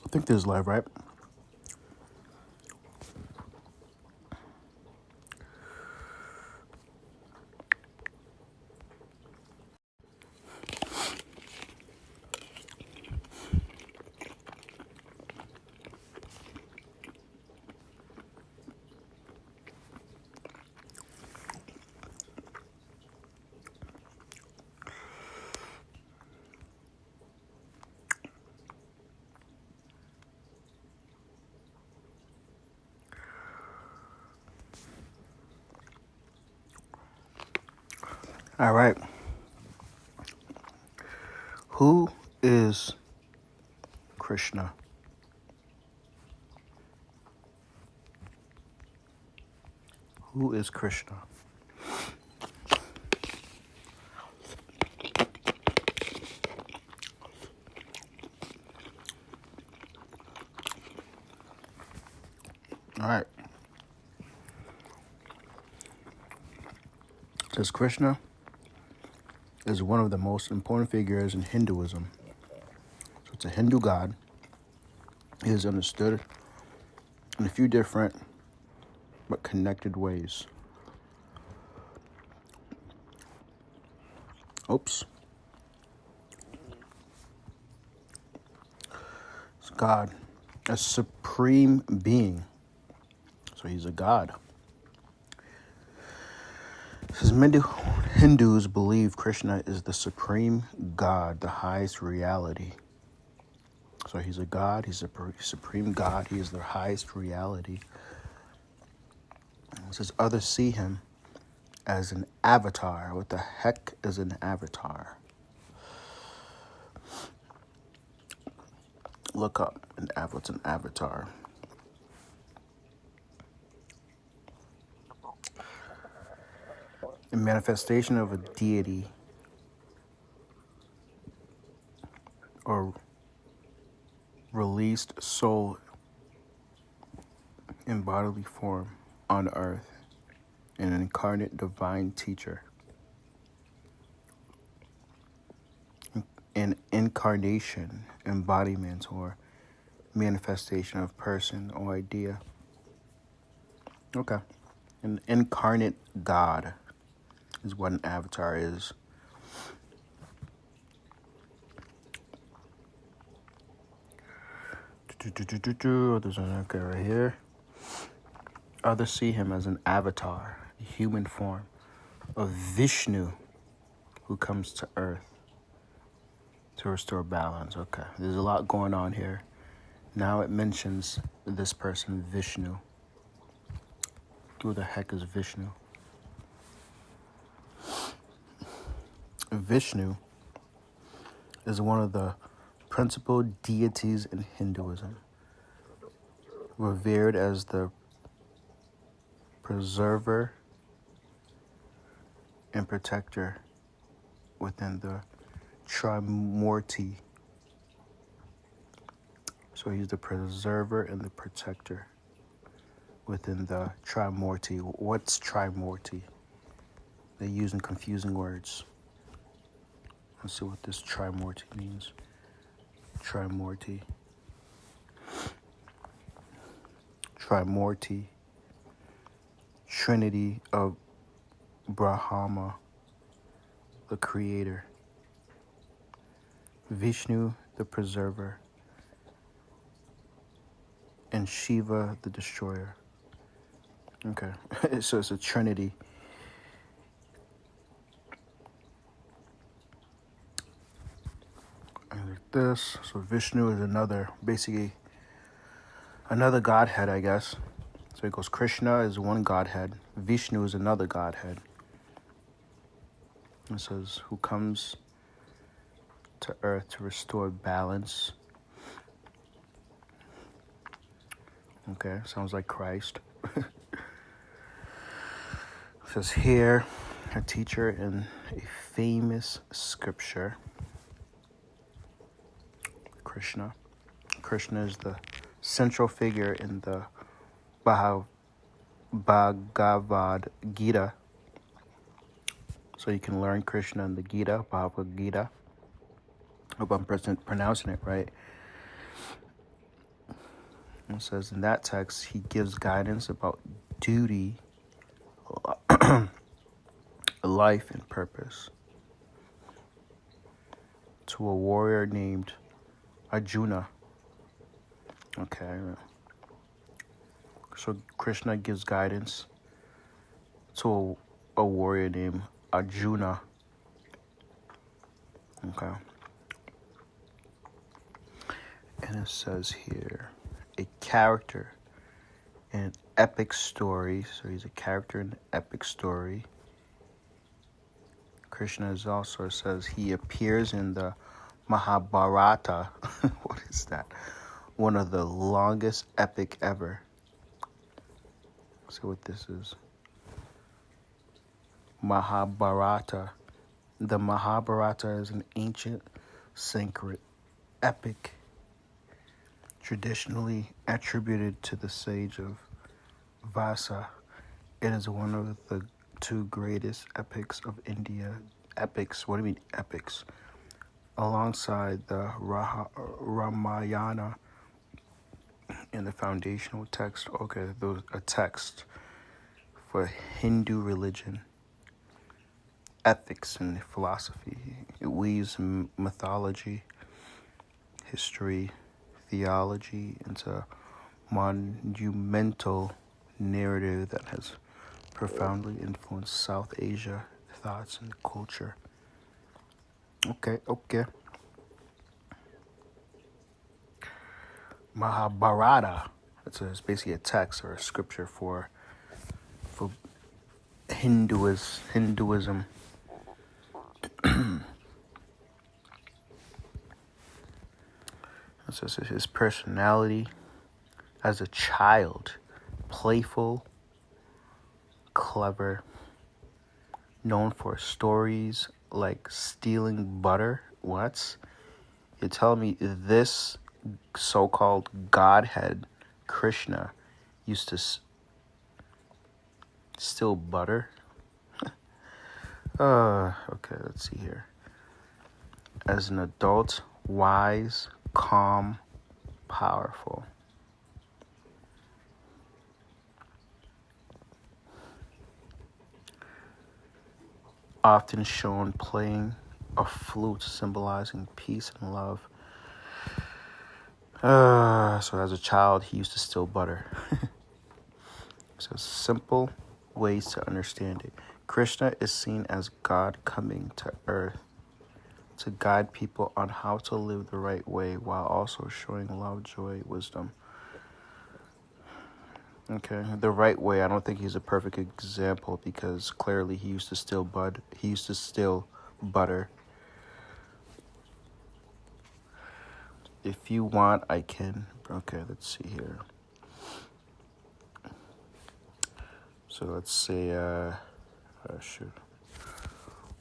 I think this is live, right? All right. Who is Krishna? Who is Krishna? All right. Says Krishna is one of the most important figures in Hinduism. So it's a Hindu god. He is understood in a few different but connected ways. Oops. It's God, a supreme being. So he's a god. It says many Hindus believe Krishna is the supreme God, the highest reality. So he's a god, he's a supreme God, he is the highest reality. It says others see him as an avatar. What the heck is an avatar? Look up what's an avatar. A manifestation of a deity or released soul in bodily form on earth, an incarnate divine teacher. An incarnation, embodiment, or manifestation of person or idea. Okay. An incarnate God is what an avatar is. There's an okay right here. Others see him as an avatar, a human form of Vishnu who comes to earth to restore balance. Okay, there's a lot going on here. Now it mentions this person, Vishnu. Who the heck is Vishnu? Vishnu is one of the principal deities in Hinduism, revered as the preserver and protector within the Trimurti. So he's the preserver and the protector within the Trimurti. What's Trimurti? They're using confusing words. Let's see what this Trimurti means. Trimurti. Trimurti. Trinity of Brahma, the creator. Vishnu, the preserver. And Shiva, the destroyer. Okay, so it's a trinity. And like this, so Vishnu is basically another godhead, I guess. So it goes, Krishna is one godhead, Vishnu is another godhead. It says, who comes to earth to restore balance. Okay, sounds like Christ. It says here, a teacher in a famous scripture, Krishna. Krishna is the central figure in the Bhagavad Gita. So you can learn Krishna in the Gita, Bhagavad Gita. Hope I'm pronouncing it right. It says in that text, he gives guidance about duty, life, and purpose to a warrior named Arjuna. Okay. So Krishna gives guidance to a warrior named Arjuna. Okay. And it says here, a character in an epic story. So he's a character in an epic story. Krishna is also, it says, he appears in the Mahabharata. What is that? One of the longest epic ever. See what this is. Mahabharata. The Mahabharata is an ancient, sacred epic traditionally attributed to the sage of Vasa. It is one of the two greatest epics of India. Epics? What do you mean epics? Alongside the Ramayana and the foundational text. Okay, those a text for Hindu religion, ethics, and philosophy. It weaves mythology, history, theology into monumental narrative that has profoundly influenced South Asia thoughts and culture. Okay. Mahabharata. It's basically a text or a scripture for Hinduism. It says his personality as a child, playful, clever, known for stories like stealing butter. What? You're telling me this so-called Godhead, Krishna, used to steal butter? Okay, let's see here. As an adult, wise, calm, powerful. Often shown playing a flute symbolizing peace and love. So as a child, he used to steal butter. So simple ways to understand it. Krishna is seen as God coming to earth to guide people on how to live the right way while also showing love, joy, wisdom. Okay, the right way. I don't think he's a perfect example because clearly he used to steal butter. If you want, I can. Okay, let's see here. So let's say, shoot.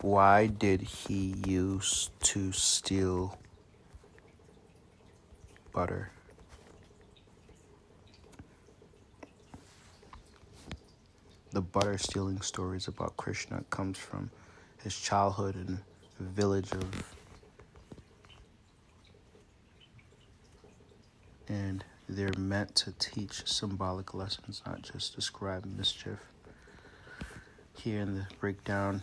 Why did he used to steal butter? The butter stealing stories about Krishna comes from his childhood in the village and they're meant to teach symbolic lessons, not just describe mischief. Here in the breakdown,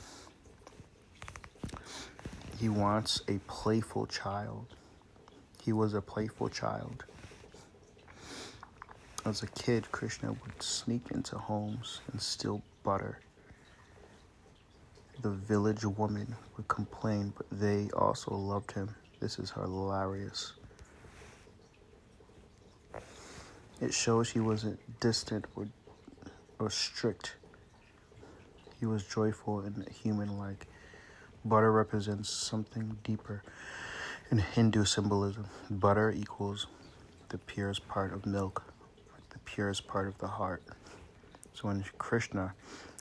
he wants a playful child. He was a playful child. As a kid, Krishna would sneak into homes and steal butter. The village woman would complain, but they also loved him. This is hilarious. It shows he wasn't distant or strict. He was joyful and human-like. Butter represents something deeper in Hindu symbolism. Butter equals the purest part of milk, the purest part of the heart. So when Krishna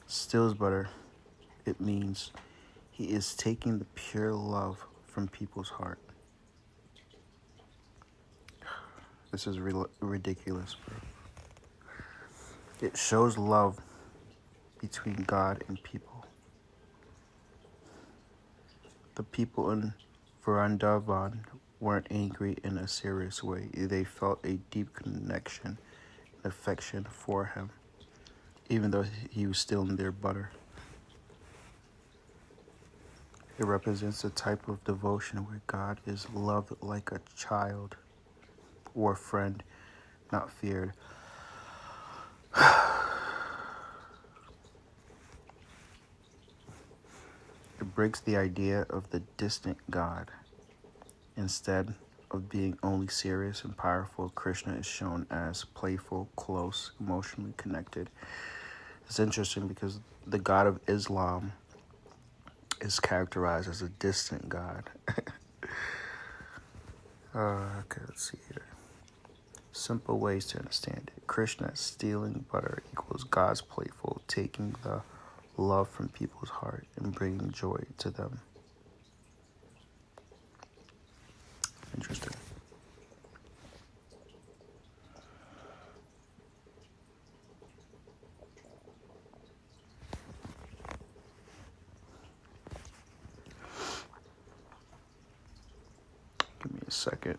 steals butter, it means he is taking the pure love from people's heart. This is ridiculous, bro. It shows love between God and people. The people in Vrindavan weren't angry in a serious way. They felt a deep connection and affection for him, even though he was still in their butter. It represents a type of devotion where God is loved like a child or a friend, not feared. It breaks the idea of the distant God. Instead of being only serious and powerful, Krishna is shown as playful, close, emotionally connected. It's interesting because the God of Islam is characterized as a distant God. Okay, let's see here. Simple ways to understand it. Krishna stealing butter equals God's playful, taking the love from people's heart and bringing joy to them. Interesting. Give me a second.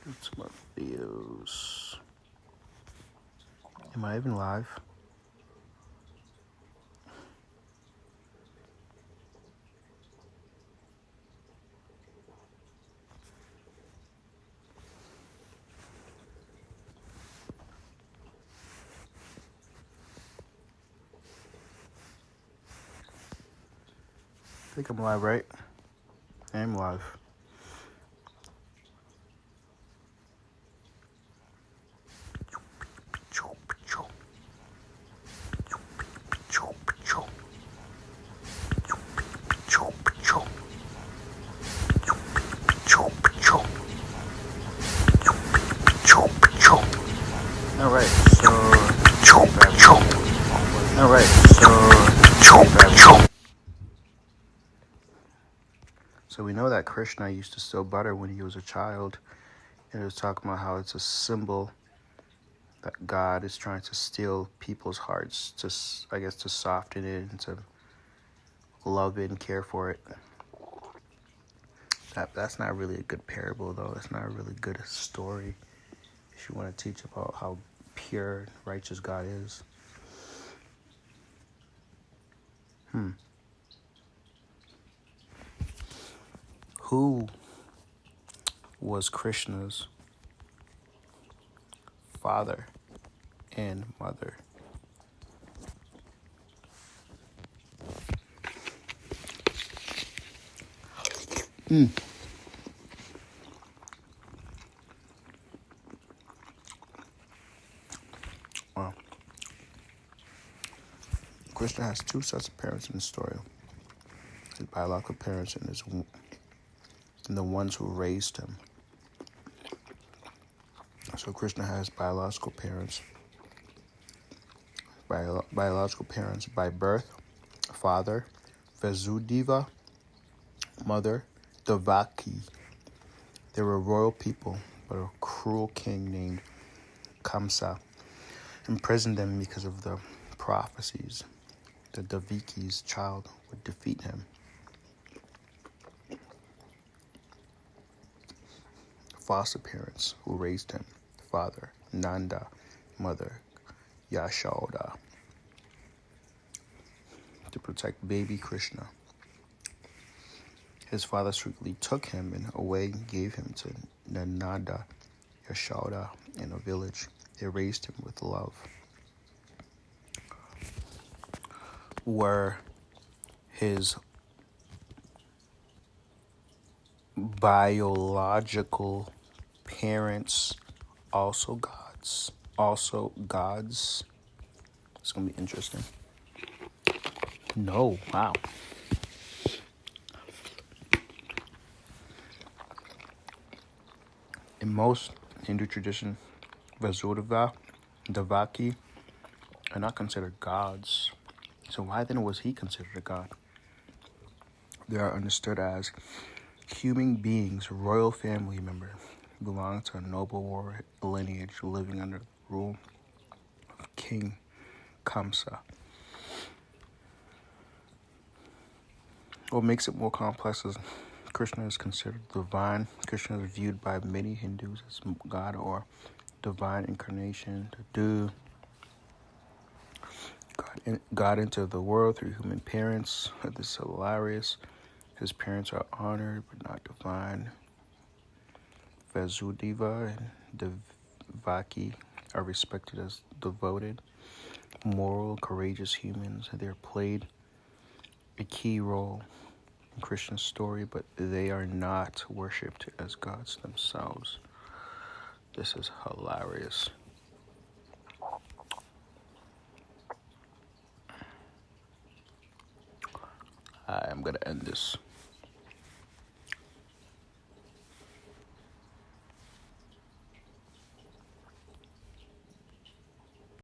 It's my videos. Am I even live? I think I'm live, right? I am live. So we know that Krishna used to steal butter when he was a child. And it was talking about how it's a symbol that God is trying to steal people's hearts, to, I guess, to soften it and to love it and care for it. That's not really a good parable, though. It's not a really good story if you want to teach about how pure, righteous God is. Who was Krishna's father and mother? Well, Krishna has two sets of parents in the story. His biological parents and the ones who raised him. So Krishna has biological parents. Biological parents by birth, father, Vasudeva, mother, Devaki. They were royal people, but a cruel king named Kamsa imprisoned them because of the prophecies that Devaki's child would defeat him. Foster parents who raised him, father, Nanda, mother, Yashoda, to protect baby Krishna. His father secretly took him and away and gave him to Nanda, Yashoda in a village. They raised him with love. Were his biological parents also gods? It's going to be interesting. No, wow. In most Hindu tradition, Vasudeva, Devaki are not considered gods. So why then was he considered a god? They are understood as human beings, royal family member, belong to a noble warrior lineage living under the rule of King Kamsa. What makes it more complex is Krishna is considered divine. Krishna is viewed by many Hindus as God or divine incarnation to do God into the world through human parents. This is hilarious. His parents are honored but not divine. Vasudeva and Devaki are respected as devoted, moral, courageous humans. They're played a key role in Krishna's story, but they are not worshipped as gods themselves. This is hilarious. I'm gonna end this.